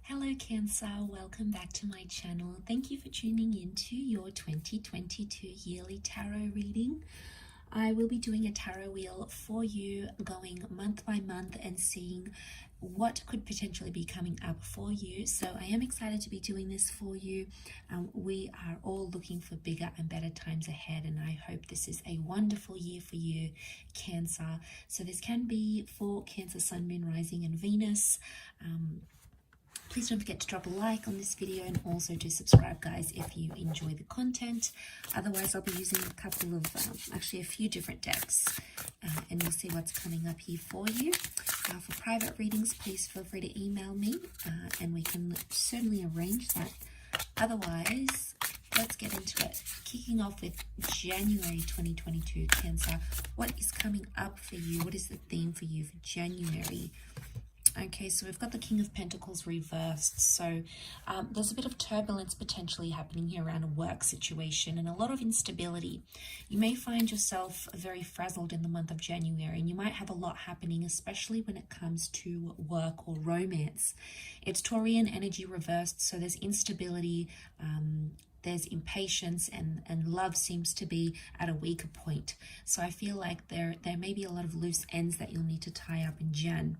Hello Cancer, welcome back to my channel. Thank you for tuning into your 2022 yearly tarot reading. I will be doing a tarot wheel for you, going month by month and seeing what could potentially be coming up for you. So I am excited to be doing this for you. We are all looking for bigger and better times ahead, and I hope this is a wonderful year for you, Cancer. So this can be for Cancer, Sun, Moon, Rising and Venus. Please don't forget to drop a like on this video, and also do subscribe, guys, if you enjoy the content. Otherwise, I'll be using a couple of, actually a few different decks, and we'll see what's coming up here for you. For private readings, please feel free to email me, and we can certainly arrange that. Otherwise, let's get into it. Kicking off with January 2022, Cancer. What is coming up for you? What is the theme for you for January? Okay, so we've got the King of Pentacles reversed. So there's a bit of turbulence potentially happening here around a work situation and a lot of instability. You may find yourself very frazzled in the month of January, and you might have a lot happening, especially when it comes to work or romance. It's Taurian energy reversed, so there's instability, there's impatience, and love seems to be at a weaker point. So I feel like there may be a lot of loose ends that you'll need to tie up in Jan.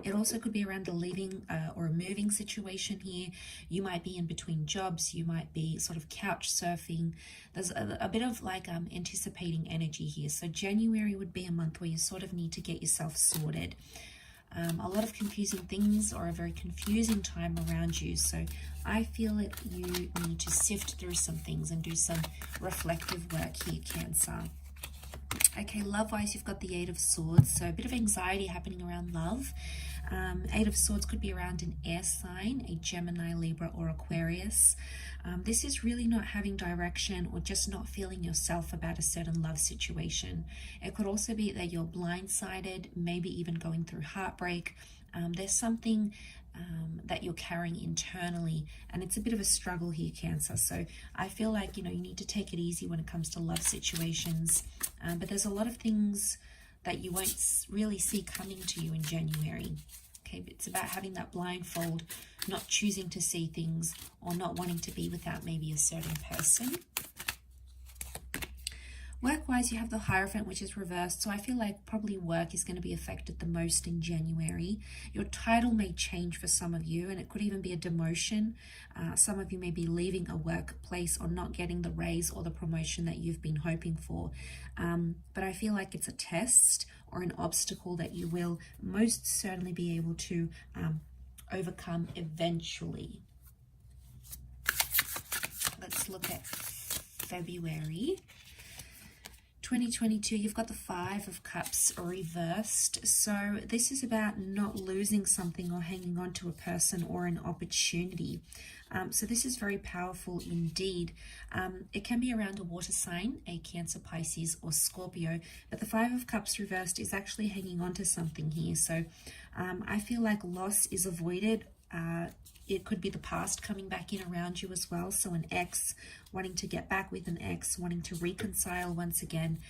It also could be around a leaving or a moving situation here. You might be in between jobs. You might be sort of couch surfing. There's a bit of like anticipating energy here. So January would be a month where you sort of need to get yourself sorted. A lot of confusing things, or a very confusing time around you. So I feel that you need to sift through some things and do some reflective work here, Cancer. Okay, love-wise, you've got the Eight of Swords, so a bit of anxiety happening around love. Eight of Swords could be around an air sign, a Gemini, Libra, or Aquarius. This is really not having direction, or just not feeling yourself about a certain love situation. It could also be that you're blindsided, maybe even going through heartbreak. There's something that you're carrying internally, and it's a bit of a struggle here, Cancer. So I feel like, you need to take it easy when it comes to love situations, but there's a lot of things that you won't really see coming to you in January. Okay, it's about having that blindfold, not choosing to see things, or not wanting to be without maybe a certain person. Work-wise, you have the Hierophant, which is reversed. So I feel like probably work is going to be affected the most in January. Your title may change for some of you, and it could even be a demotion. Some of you may be leaving a workplace or not getting the raise or the promotion that you've been hoping for. But I feel like it's a test or an obstacle that you will most certainly be able to overcome eventually. Let's look at February 2022, you've got the Five of Cups reversed. So this is about not losing something or hanging on to a person or an opportunity. So this is very powerful indeed. It can be around a water sign, a Cancer, Pisces, or Scorpio, but the Five of Cups reversed is actually hanging on to something here. So I feel like loss is avoided. It could be the past coming back in around you as well. So an ex, wanting to get back with an ex, wanting to reconcile once again.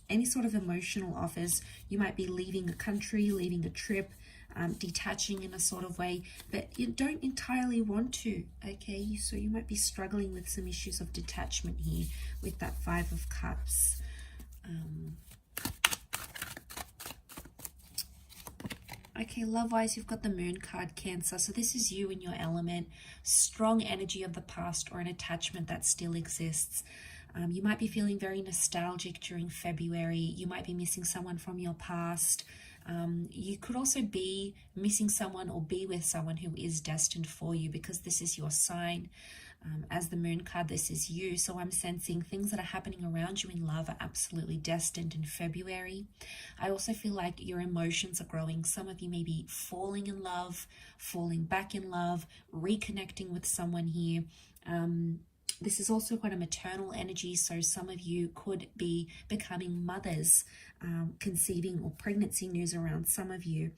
Any sort of emotional offers. You might be leaving a country, leaving a trip, detaching in a sort of way, but you don't entirely want to, okay? So you might be struggling with some issues of detachment here with that Five of Cups. Okay, love-wise, you've got the Moon card, Cancer. So this is you in your element, strong energy of the past or an attachment that still exists. You might be feeling very nostalgic during February. You might be missing someone from your past. You could also be missing someone or be with someone who is destined for you, because this is your sign. As the Moon card, this is you. So I'm sensing things that are happening around you in love are absolutely destined in February. I also feel like your emotions are growing. Some of you may be falling in love, falling back in love, reconnecting with someone here. This is also quite a maternal energy. So some of you could be becoming mothers, conceiving, or pregnancy news around some of you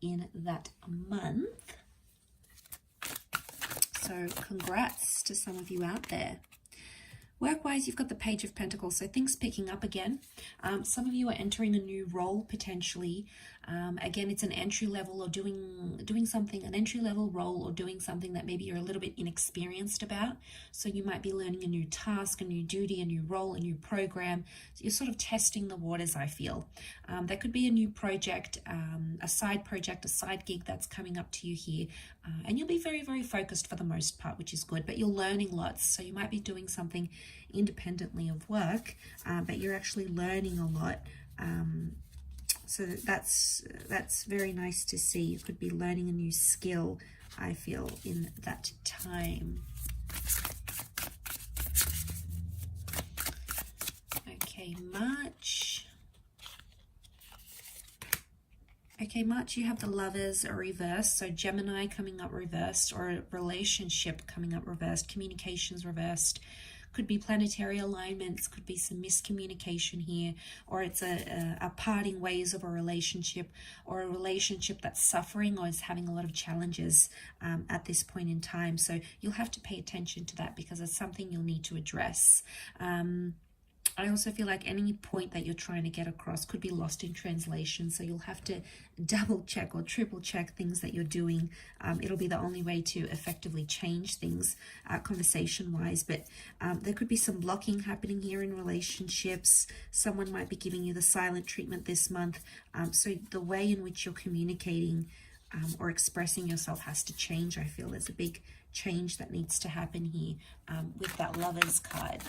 in that month. So congrats to some of you out there. Work-wise, you've got the Page of Pentacles, so things picking up again. Some of you are entering a new role potentially. Again, it's an entry level or doing something, an entry level role, or doing something that maybe you're a little bit inexperienced about. So you might be learning a new task, a new duty, a new role, a new program. So you're sort of testing the waters, I feel. There could be a new project, a side gig that's coming up to you here. And you'll be very, very focused for the most part, which is good, but you're learning lots. So you might be doing something independently of work, but you're actually learning a lot. So that's very nice to see. You could be learning a new skill, I feel, in that time. Okay, March. Okay, March, you have the Lovers reversed. So Gemini coming up reversed, or a relationship coming up reversed, communications reversed. Could be planetary alignments, could be some miscommunication here, or it's a parting ways of a relationship, or a relationship that's suffering or is having a lot of challenges at this point in time. So you'll have to pay attention to that because it's something you'll need to address. I also feel like any point that you're trying to get across could be lost in translation. So you'll have to double check or triple check things that you're doing. It'll be the only way to effectively change things conversation wise. But there could be some blocking happening here in relationships. Someone might be giving you the silent treatment this month. So the way in which you're communicating or expressing yourself has to change. I feel there's a big change that needs to happen here with that Lovers card.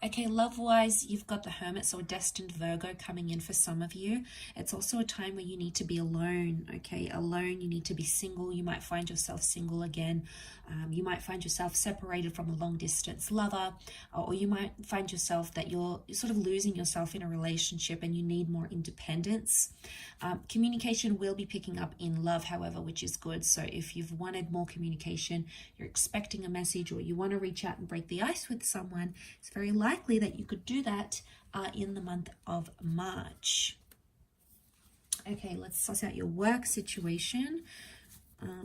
Okay, love-wise, you've got the Hermit, or destined Virgo coming in for some of you. It's also a time where you need to be alone, okay? Alone, you need to be single. You might find yourself single again. You might find yourself separated from a long-distance lover, or you might find yourself that you're sort of losing yourself in a relationship and you need more independence. Communication will be picking up in love, however, which is good. So if you've wanted more communication, you're expecting a message, or you want to reach out and break the ice with someone, it's very likely that you could do that in the month of March. Okay, let's suss out your work situation.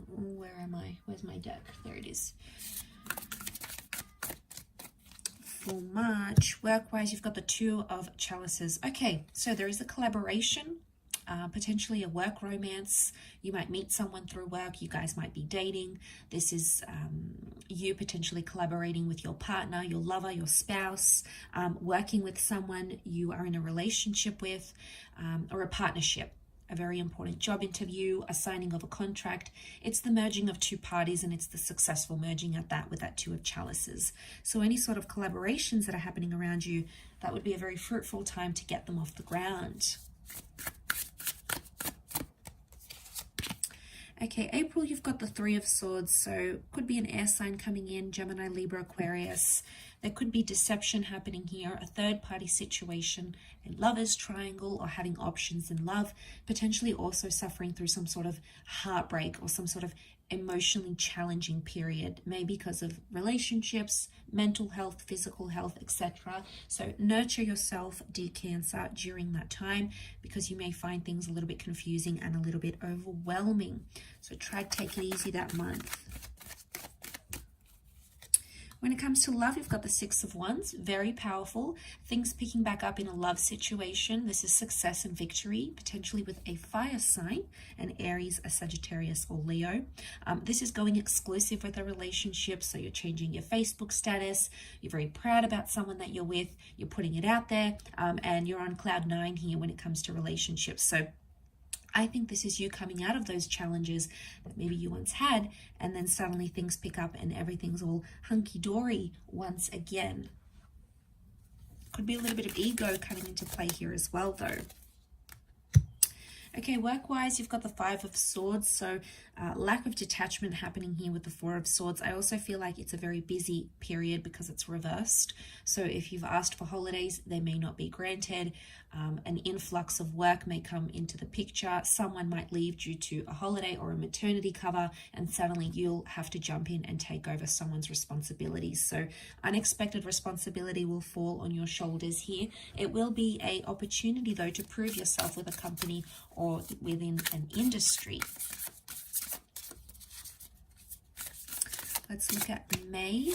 Where am I? Where's my deck? There it is. For March, work-wise, you've got the Two of Chalices. Okay, so there is a collaboration, potentially a work romance. You might meet someone through work. You guys might be dating. This is you potentially collaborating with your partner, your lover, your spouse, working with someone you are in a relationship with, or a partnership. A very important job interview, a signing of a contract. It's the merging of two parties, and it's the successful merging at that with that Two of Chalices. So any sort of collaborations that are happening around you, that would be a very fruitful time to get them off the ground. Okay, April, you've got the Three of Swords, so could be an air sign coming in, Gemini, Libra, Aquarius. There could be deception happening here, a third-party situation, a lover's triangle, or having options in love, potentially also suffering through some sort of heartbreak or some sort of emotionally challenging period, maybe because of relationships, mental health, physical health, etc. So nurture yourself, dear Cancer, during that time, because you may find things a little bit confusing and a little bit overwhelming. So try to take it easy that month. When it comes to love, you've got the Six of Wands, very powerful. Things picking back up in a love situation. This is success and victory, potentially with a fire sign, an Aries, a Sagittarius, or Leo. This is going exclusive with a relationship, so you're changing your Facebook status. You're very proud about someone that you're with. You're putting it out there, and you're on cloud 9 here when it comes to relationships. So I think this is you coming out of those challenges that maybe you once had, and then suddenly things pick up and everything's all hunky-dory once again. Could be a little bit of ego coming into play here as well, though. Okay, work-wise, you've got the Five of Swords, so lack of detachment happening here with the Four of Swords. I also feel like it's a very busy period because it's reversed. So if you've asked for holidays, they may not be granted. An influx of work may come into the picture. Someone might leave due to a holiday or a maternity cover, and suddenly you'll have to jump in and take over someone's responsibilities. So unexpected responsibility will fall on your shoulders here. It will be an opportunity, though, to prove yourself with a company or within an industry. Let's look at May.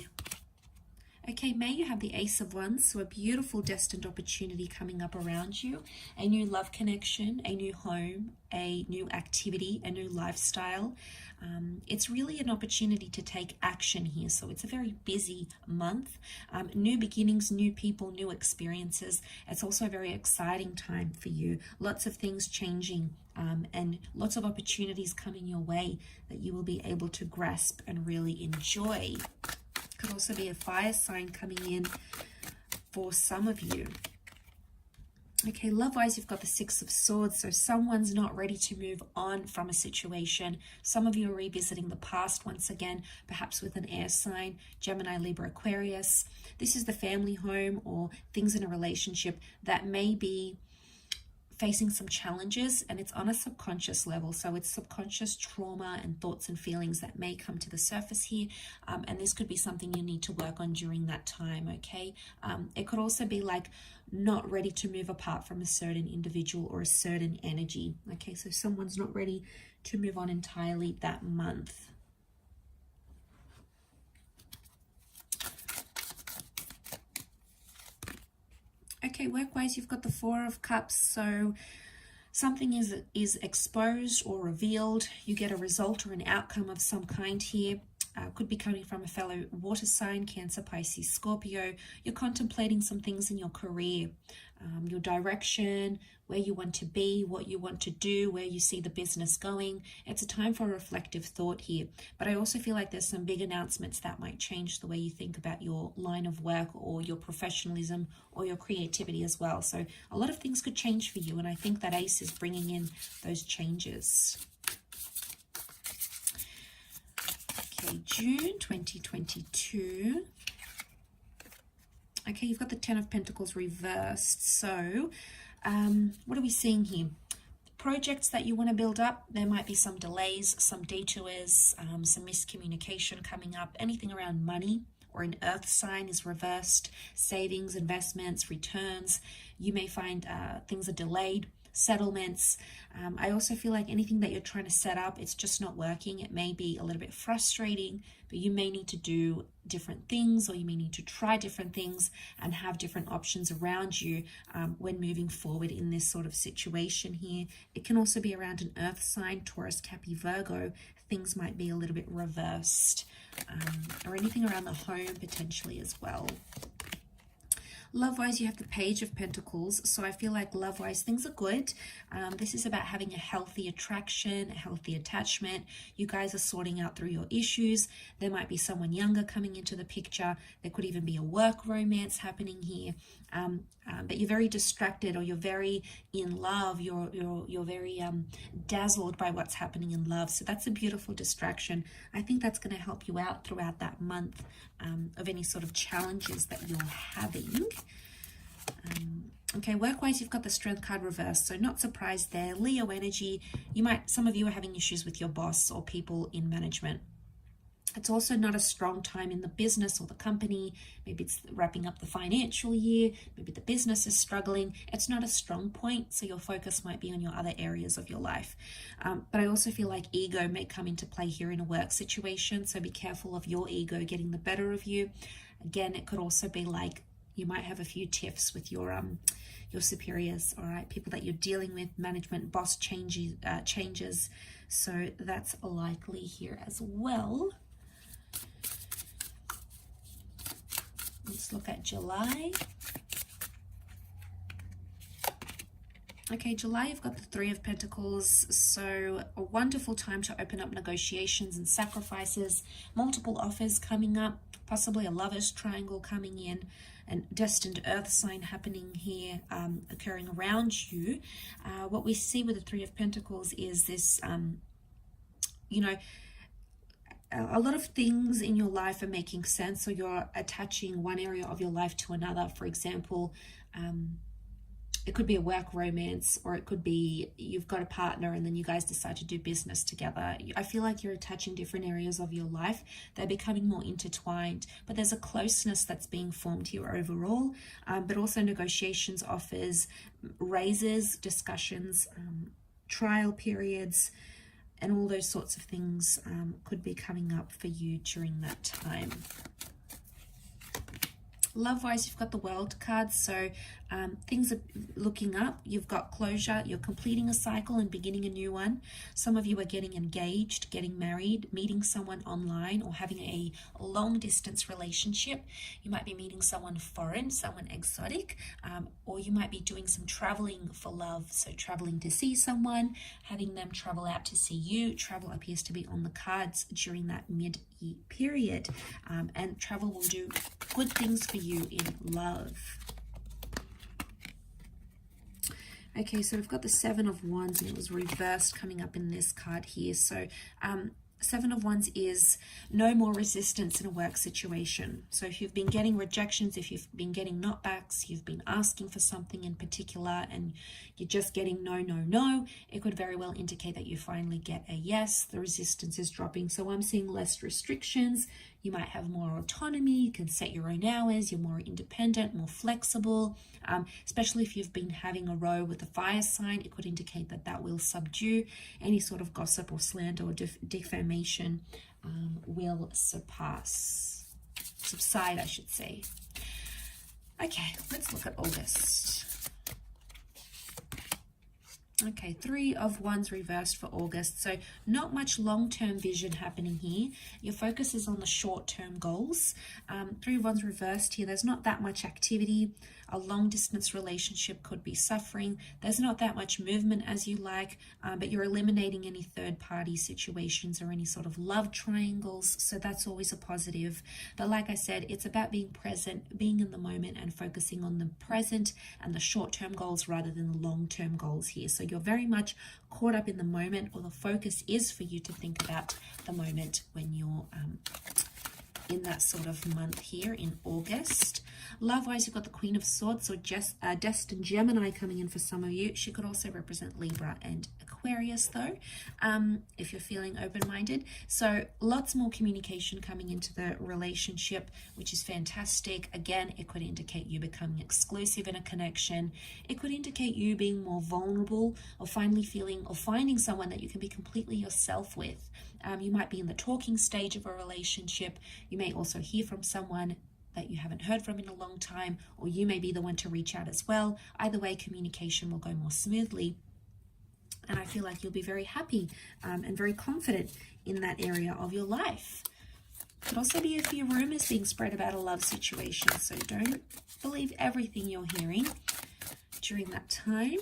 Okay, May, you have the Ace of Wands, so a beautiful destined opportunity coming up around you. A new love connection, a new home, a new activity, a new lifestyle. It's really an opportunity to take action here. So it's a very busy month. New beginnings, new people, new experiences. It's also a very exciting time for you. Lots of things changing and lots of opportunities coming your way that you will be able to grasp and really enjoy. Could also be a fire sign coming in for some of you. Okay, love-wise, you've got the Six of Swords, so someone's not ready to move on from a situation. Some of you are revisiting the past once again, perhaps with an air sign, Gemini, Libra, Aquarius. This is the family home or things in a relationship that may be facing some challenges, and it's on a subconscious level. So it's subconscious trauma and thoughts and feelings that may come to the surface here, and this could be something you need to work on during that time. Okay, it could also be like not ready to move apart from a certain individual or a certain energy. Okay, so someone's not ready to move on entirely that month. Okay, work-wise, you've got the Four of Cups, so something is exposed or revealed. You get a result or an outcome of some kind here. Could be coming from a fellow water sign, Cancer, Pisces, Scorpio. You're contemplating some things in your career, your direction, where you want to be, what you want to do, where you see the business going. It's a time for reflective thought here. But I also feel like there's some big announcements that might change the way you think about your line of work or your professionalism or your creativity as well. So a lot of things could change for you, and I think that Ace is bringing in those changes. Okay, June 2022. Okay, you've got the Ten of Pentacles reversed. So what are we seeing here? Projects that you want to build up, there might be some delays, some detours, some miscommunication coming up. Anything around money or an earth sign is reversed. Savings, investments, returns. You may find things are delayed. Settlements. I also feel like anything that you're trying to set up, it's just not working. It may be a little bit frustrating, but you may need to do different things, or you may need to try different things and have different options around you when moving forward in this sort of situation here. It can also be around an earth sign, Taurus, Capricorn, Virgo. Things might be a little bit reversed, or anything around the home potentially as well. Love-wise, you have the Page of Pentacles. So I feel like love-wise, things are good. This is about having a healthy attraction, a healthy attachment. You guys are sorting out through your issues. There might be someone younger coming into the picture. There could even be a work romance happening here. But you're very distracted, or you're very in love. You're very dazzled by what's happening in love. So that's a beautiful distraction. I think that's going to help you out throughout that month of any sort of challenges that you're having. Okay, work-wise, you've got the Strength card reversed, so not surprised there. Leo energy. Some of you are having issues with your boss or people in management. It's also not a strong time in the business or the company. Maybe it's wrapping up the financial year. Maybe the business is struggling. It's not a strong point, so your focus might be on your other areas of your life. But I also feel like ego may come into play here in a work situation, so be careful of your ego getting the better of you. Again, it could also be like you might have a few tiffs with your superiors, all right, people that you're dealing with, management, boss changes. So that's likely here as well. Let's look at July. Okay, July, you've got the Three of Pentacles. So a wonderful time to open up negotiations and sacrifices, multiple offers coming up, possibly a lover's triangle coming in, and destined earth sign happening here, occurring around you. What we see with the Three of Pentacles is this, a lot of things in your life are making sense, so you're attaching one area of your life to another. For example, it could be a work romance, or it could be you've got a partner and then you guys decide to do business together. I feel like you're attaching different areas of your life. They're becoming more intertwined, but there's a closeness that's being formed here overall, but also negotiations, offers, raises, discussions, trial periods, and all those sorts of things could be coming up for you during that time. Love-wise, you've got the World card, so things are looking up. You've got closure. You're completing a cycle and beginning a new one. Some of you are getting engaged, getting married, meeting someone online, or having a long-distance relationship. You might be meeting someone foreign, someone exotic, or you might be doing some traveling for love, so traveling to see someone, having them travel out to see you. Travel appears to be on the cards during that mid-year period, and travel will do good things for you in love. Okay, so we've got the Seven of Wands, and it was reversed coming up in this card here. So Seven of Wands is no more resistance in a work situation. So if you've been getting rejections, if you've been getting knockbacks, you've been asking for something in particular and you're just getting no, no, no, it could very well indicate that you finally get a yes. The resistance is dropping. So I'm seeing less restrictions. You might have more autonomy. You can set your own hours. You're more independent, more flexible, especially if you've been having a row with a fire sign. It could indicate that that will subdue. Any sort of gossip or slander or defamation will subside, I should say. Okay, let's look at August. Okay, Three of Wands reversed for August. So not much long-term vision happening here. Your focus is on the short-term goals. Three of Wands reversed here. There's not that much activity. A long-distance relationship could be suffering. There's not that much movement as you like, but you're eliminating any third-party situations or any sort of love triangles. So that's always a positive. But like I said, it's about being present, being in the moment, and focusing on the present and the short-term goals rather than the long-term goals here. So you're very much caught up in the moment, or the focus is for you to think about the moment when you're in that sort of month here in August. Love-wise, you've got the Queen of Swords, or destined Gemini coming in for some of you. She could also represent Libra and Aquarius though, if you're feeling open-minded. So lots more communication coming into the relationship, which is fantastic. Again, it could indicate you becoming exclusive in a connection. It could indicate you being more vulnerable, or finally feeling or finding someone that you can be completely yourself with. You might be in the talking stage of a relationship. You may also hear from someone that you haven't heard from in a long time, or you may be the one to reach out as well. Either way, communication will go more smoothly. And I feel like you'll be very happy and very confident in that area of your life. Could also be a few rumors being spread about a love situation. So don't believe everything you're hearing during that time.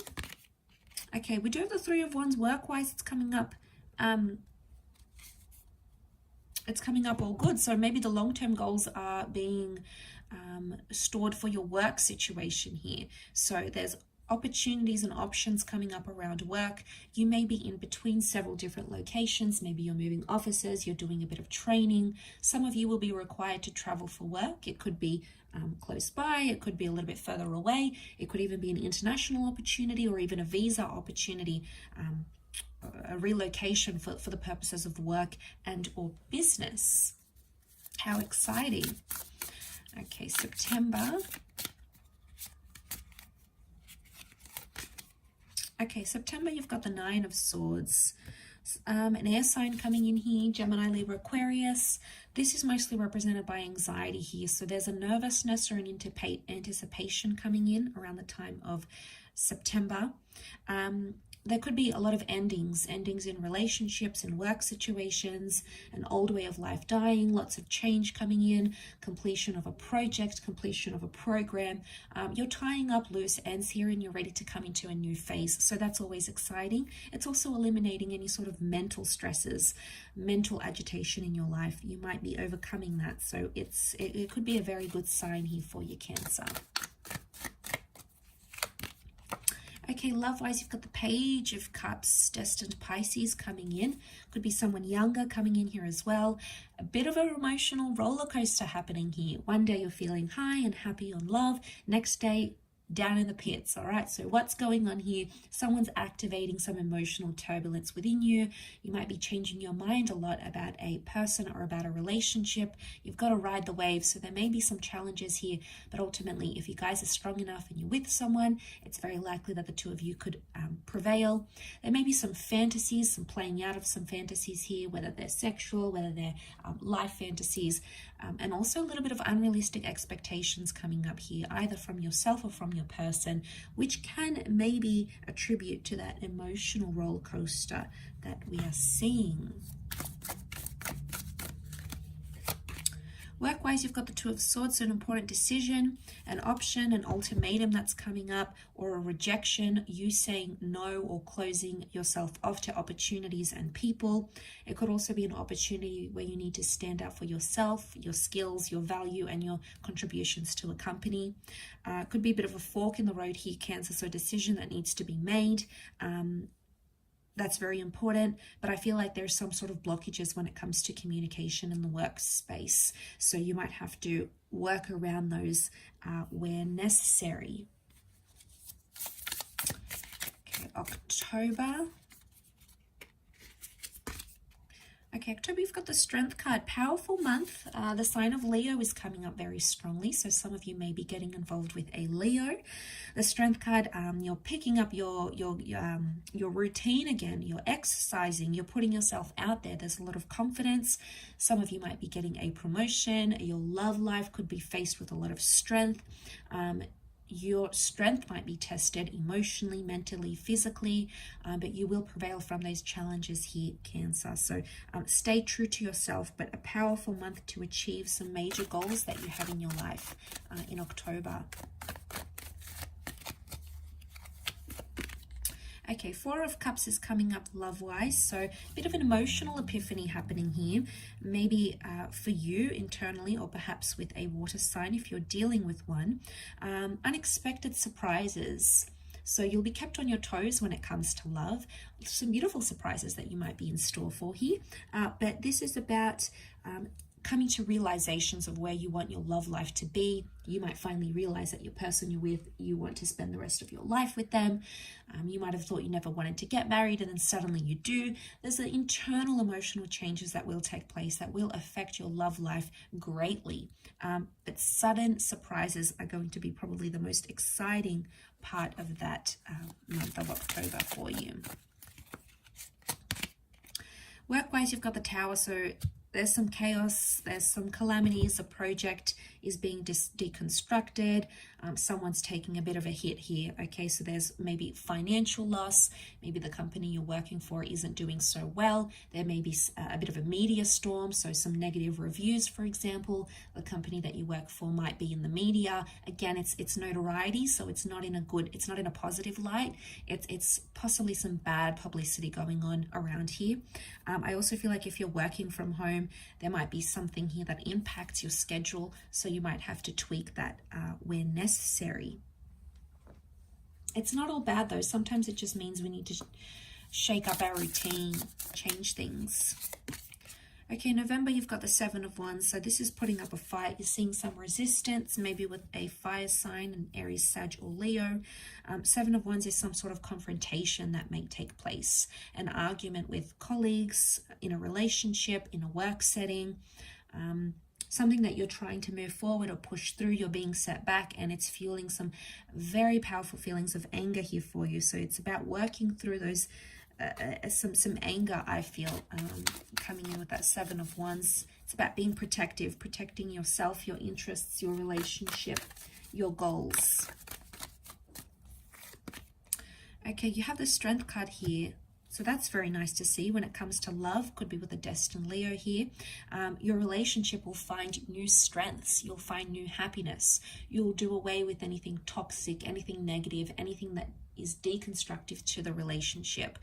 Okay, we do have the Three of Wands. Work-wise, it's coming up. It's coming up all good. So maybe the long-term goals are being stored for your work situation here. So there's opportunities and options coming up around work. You may be in between several different locations. Maybe you're moving offices, you're doing a bit of training. Some of you will be required to travel for work. It could be close by, it could be a little bit further away. It could even be an international opportunity, or even a visa opportunity, a relocation for the purposes of work and or business. How exciting. Okay, September. Okay, September, you've got the Nine of Swords. An air sign coming in here, Gemini, Libra, Aquarius. This is mostly represented by anxiety here. So there's a nervousness or an anticipation coming in around the time of September. There could be a lot of endings in relationships, in work situations, an old way of life dying, lots of change coming in, completion of a project, completion of a program. You're tying up loose ends here and you're ready to come into a new phase. So that's always exciting. It's also eliminating any sort of mental stresses, mental agitation in your life. You might be overcoming that. So it could be a very good sign here for your Cancer. Okay, love-wise, you've got the Page of Cups, destined Pisces coming in. Could be someone younger coming in here as well. A bit of an emotional roller coaster happening here. One day you're feeling high and happy on love. Next day, down in the pits. All right, so what's going on here? Someone's activating some emotional turbulence within you. You might be changing your mind a lot about a person or about a relationship. You've got to ride the wave, so there may be some challenges here, but ultimately, if you guys are strong enough and you're with someone, it's very likely that the two of you could prevail. There may be some fantasies, some playing out of some fantasies here, whether they're sexual, whether they're life fantasies, and also a little bit of unrealistic expectations coming up here, either from yourself or from your person, which can maybe attribute to that emotional roller coaster that we are seeing. Work-wise, you've got the Two of Swords, so an important decision, an option, an ultimatum that's coming up, or a rejection, you saying no or closing yourself off to opportunities and people. It could also be an opportunity where you need to stand up for yourself, your skills, your value, and your contributions to a company. Could be a bit of a fork in the road here, Cancer, so a decision that needs to be made. That's very important, but I feel like there's some sort of blockages when it comes to communication in the workspace. So you might have to work around those where necessary. Okay, October. Okay, October, you've got the Strength card. Powerful month. The sign of Leo is coming up very strongly, so some of you may be getting involved with a Leo. The Strength card, you're picking up your routine again. You're exercising. You're putting yourself out there. There's a lot of confidence. Some of you might be getting a promotion. Your love life could be faced with a lot of strength. Your strength might be tested emotionally, mentally, physically, but you will prevail from those challenges here, Cancer. So stay true to yourself, but a powerful month to achieve some major goals that you have in your life in October. Okay, Four of Cups is coming up love-wise, so a bit of an emotional epiphany happening here, maybe for you internally or perhaps with a water sign if you're dealing with one. Unexpected surprises. So you'll be kept on your toes when it comes to love. Some beautiful surprises that you might be in store for here, but this is about coming to realizations of where you want your love life to be. You might finally realize that your person you're with, you want to spend the rest of your life with them. You might have thought you never wanted to get married, and then suddenly you do. There's the internal emotional changes that will take place that will affect your love life greatly. But sudden surprises are going to be probably the most exciting part of that month of October for you. Work-wise, you've got the Tower, so there's some chaos, there's some calamities, a project is being deconstructed, someone's taking a bit of a hit here, okay? So there's maybe financial loss, maybe the company you're working for isn't doing so well, there may be a bit of a media storm, so some negative reviews, for example. The company that you work for might be in the media. Again, it's notoriety, so it's not in a positive light. It's possibly some bad publicity going on around here. I also feel like if you're working from home, there might be something here that impacts your schedule, so you might have to tweak that where necessary. It's not all bad though. Sometimes it just means we need to shake up our routine, change things. Okay, November, you've got the Seven of Wands. So this is putting up a fight. You're seeing some resistance, maybe with a fire sign, an Aries, Sag, or Leo. Seven of Wands is some sort of confrontation that may take place. An argument with colleagues, in a relationship, in a work setting. Something that you're trying to move forward or push through, you're being set back, and it's fueling some very powerful feelings of anger here for you. So it's about working through those some anger, I feel, coming in with that Seven of Wands. It's about being protective, protecting yourself, your interests, your relationship, your goals. Okay, you have the Strength card here. So that's very nice to see when it comes to love. Could be with a destined Leo here. Your relationship will find new strengths. You'll find new happiness. You'll do away with anything toxic, anything negative, anything that is deconstructive to the relationship.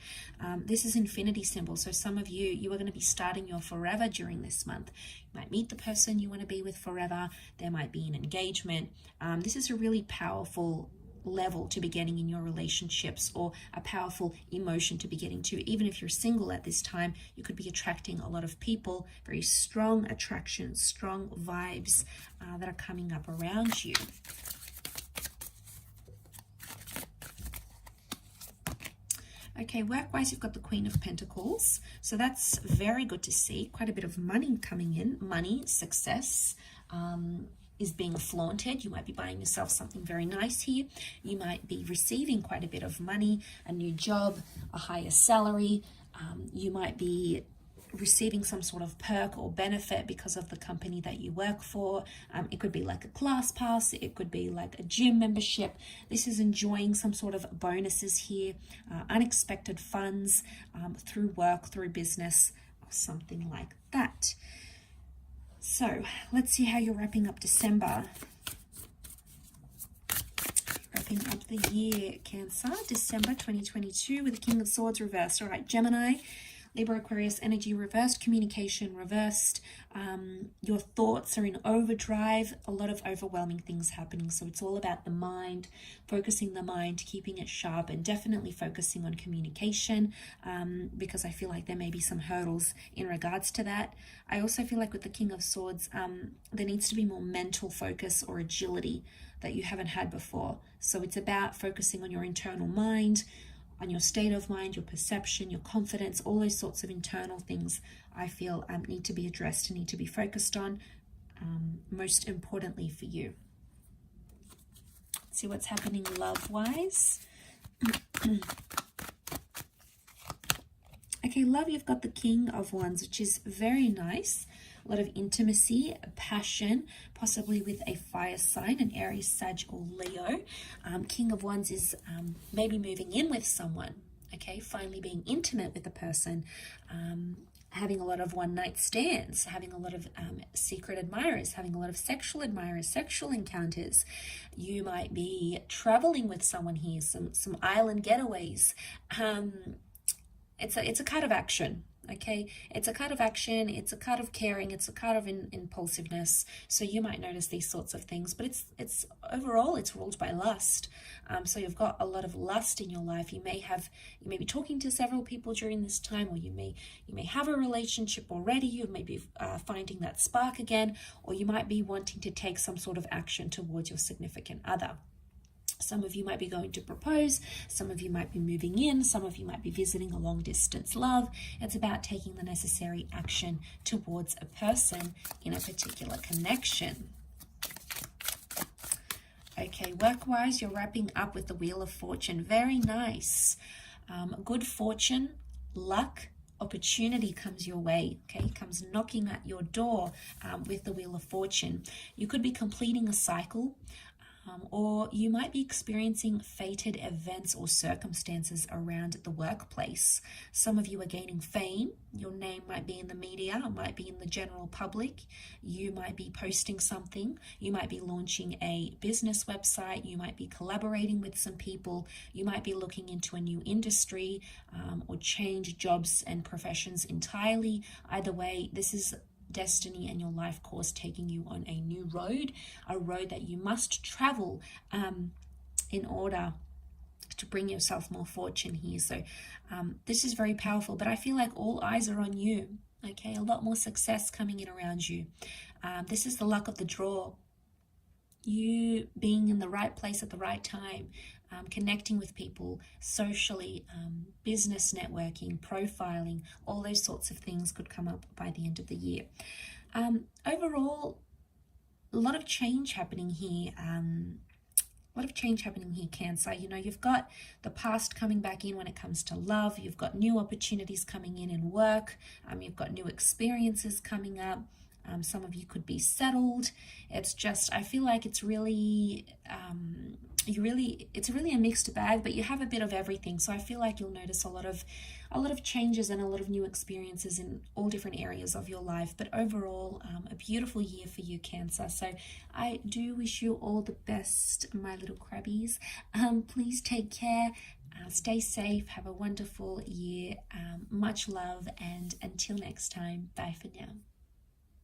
This is infinity symbol. So some of you are going to be starting your forever during this month. You might meet the person you want to be with forever. There might be an engagement. This is a really powerful level to be getting in your relationships, or a powerful emotion to be getting to. Even if you're single at this time, you could be attracting a lot of people. Very strong attraction, strong vibes that are coming up around you. Okay, work-wise, you've got the Queen of Pentacles. So that's very good to see. Quite a bit of money coming in. Money, success is being flaunted. You might be buying yourself something very nice here. You might be receiving quite a bit of money, a new job, a higher salary. You might be receiving some sort of perk or benefit because of the company that you work for. It could be like a class pass, it could be like a gym membership. This is enjoying some sort of bonuses here, unexpected funds through work, through business, or something like that. So let's see how you're wrapping up December. Wrapping up the year, Cancer, December 2022 with the King of Swords reversed. All right, Gemini, Libra, Aquarius energy reversed, communication reversed. Your thoughts are in overdrive, a lot of overwhelming things happening. So it's all about the mind, focusing the mind, keeping it sharp, and definitely focusing on communication, because I feel like there may be some hurdles in regards to that. I also feel like with the King of Swords, there needs to be more mental focus or agility that you haven't had before. So it's about focusing on your internal mind, on your state of mind, your perception, your confidence, all those sorts of internal things I feel need to be addressed and need to be focused on, most importantly for you. Let's see what's happening love-wise. Okay, love, you've got the King of Wands, which is very nice. A lot of intimacy, passion, possibly with a fire sign, an Aries, Sag, or Leo. King of Wands is maybe moving in with someone, okay? Finally being intimate with a person, having a lot of one-night stands, having a lot of secret admirers, having a lot of sexual admirers, sexual encounters. You might be traveling with someone here, some island getaways. It's a card of action. Okay, it's a card of action, it's a card of caring, it's a card of impulsiveness. So you might notice these sorts of things, but it's overall it's ruled by lust. So you've got a lot of lust in your life. You may be talking to several people during this time, or you may have a relationship already. You may be finding that spark again, or you might be wanting to take some sort of action towards your significant other. Some of you might be going to propose, some of you might be moving in, some of you might be visiting a long distance love. It's about taking the necessary action towards a person in a particular connection. Okay, work-wise, you're wrapping up with the Wheel of Fortune. Very nice. Good fortune, luck, opportunity comes your way, okay? Comes knocking at your door with the Wheel of Fortune. You could be completing a cycle, or you might be experiencing fated events or circumstances around the workplace. Some of you are gaining fame. Your name might be in the media, it might be in the general public. You might be posting something. You might be launching a business website. You might be collaborating with some people. You might be looking into a new industry, or change jobs and professions entirely. Either way, this is destiny and your life course taking you on a new road, a road that you must travel in order to bring yourself more fortune here. So this is very powerful, but I feel like all eyes are on you, okay? A lot more success coming in around you. This is the luck of the draw. You being in the right place at the right time, connecting with people socially, business networking, profiling, all those sorts of things could come up by the end of the year. Overall, a lot of change happening here. Cancer. You know, you've got the past coming back in when it comes to love. You've got new opportunities coming in work. You've got new experiences coming up. Some of you could be settled. It's just, I feel like it's really, it's really a mixed bag, but you have a bit of everything. So I feel like you'll notice a lot of changes and a lot of new experiences in all different areas of your life. But overall, a beautiful year for you, Cancer. So I do wish you all the best, my little crabbies. Please take care. Stay safe. Have a wonderful year. Much love. And until next time, bye for now.